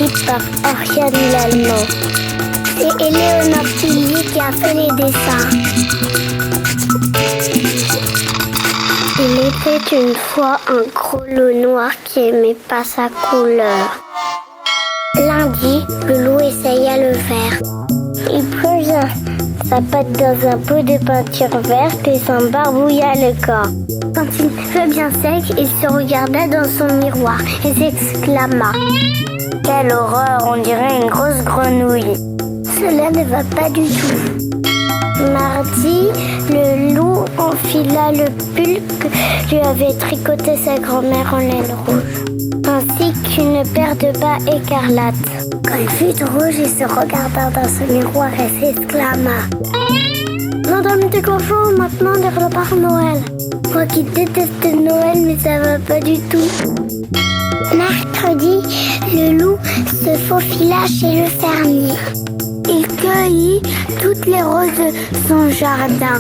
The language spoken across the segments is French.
écrit par Oriane Lallemand. C'est Éléonore Tillier qui a fait les dessins. Il était une fois un gros loup noir qui aimait pas sa couleur. Lundi, le loup essaya le vert. Il plongea sa patte dans un pot de peinture verte et s'en barbouilla le corps. Quand il fut bien sec, il se regarda dans son miroir et s'exclama: « Quelle horreur, on dirait une grosse grenouille. Cela ne va pas du tout. » Mardi, le loup enfila le pull que lui avait tricoté sa grand-mère en laine rouge, ainsi qu'une paire de bas écarlates. Quand il fut rouge, il se regarda dans son miroir et s'exclama: « Madame des cochons, maintenant les repas Noël. Moi qui déteste Noël, mais ça va pas du tout. » Mercredi, le loup se faufila chez le fermier. Il cueillit toutes les roses de son jardin.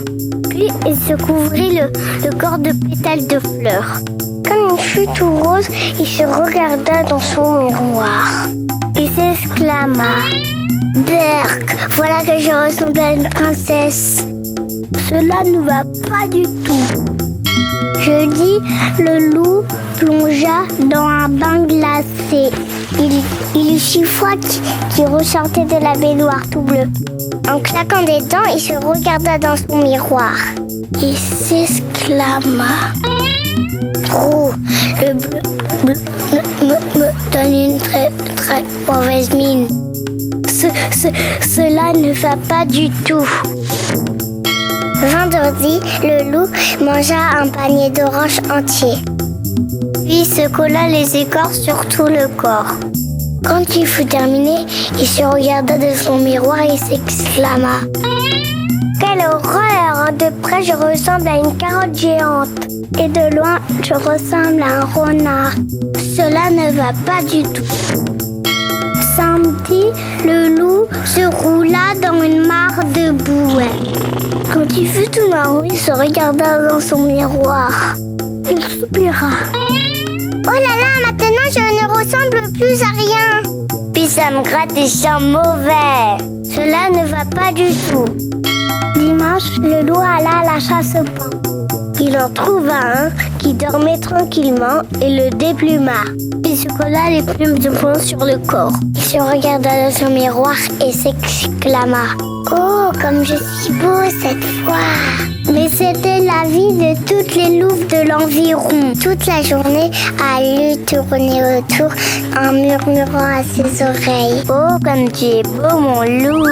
Puis il se couvrit le corps de pétales de fleurs. Quand il fut tout rose, il se regarda dans son miroir. Il s'exclama: « Berk, voilà que je ressemble à une princesse. Cela ne va pas du tout. » Jeudi, le loup plongea dans un bain glacé. Il eut si froid qu'il ressortait de la baignoire tout bleu. En claquant des dents, il se regarda dans son miroir. Il s'exclama: « Oh, le bleu me donne une très mauvaise mine. Cela ne va pas du tout. » Vendredi, le loup mangea un panier d'oranges entier. Puis se colla les écorces sur tout le corps. Quand il fut terminé, il se regarda de son miroir et s'exclama: « Quelle horreur! De près, je ressemble à une carotte géante. Et de loin, je ressemble à un renard. Cela ne va pas du tout. » Samedi, le loup se roula dans une mare de boue. Quand il fut tout marron, il se regarda dans son miroir. Il soupira: « Oh là là, maintenant je ne ressemble plus à rien. Puis ça me gratte et sent mauvais. Cela ne va pas du tout. » Dimanche, le loup alla à la chasse au paon. Il en trouva un qui dormait tranquillement et le dépluma. Il se colla les plumes de paon sur le corps. Il se regarda dans son miroir et s'exclama: « Oh, comme je suis beau cette fois !» Mais c'était la vie de toutes les louves de l'environ. Toute la journée, elle lui tournait autour en murmurant à ses oreilles: « Oh, comme tu es beau, mon loup !»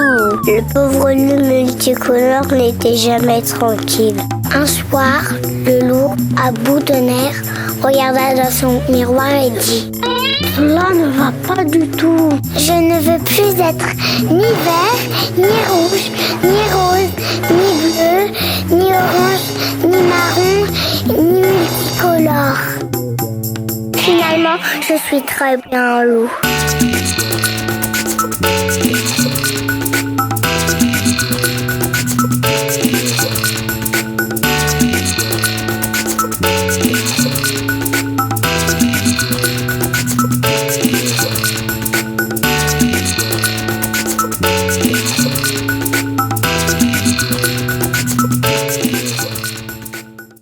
Le pauvre loup multicolore n'était jamais tranquille. Un soir, le loup, à bout de nerfs, regarda dans son miroir et dit: « Cela ne va pas du tout. Je ne veux plus être ni vert, ni rouge, ni rose, ni bleu, ni orange, ni marron, ni multicolore. Finalement, je suis très bien un loup. »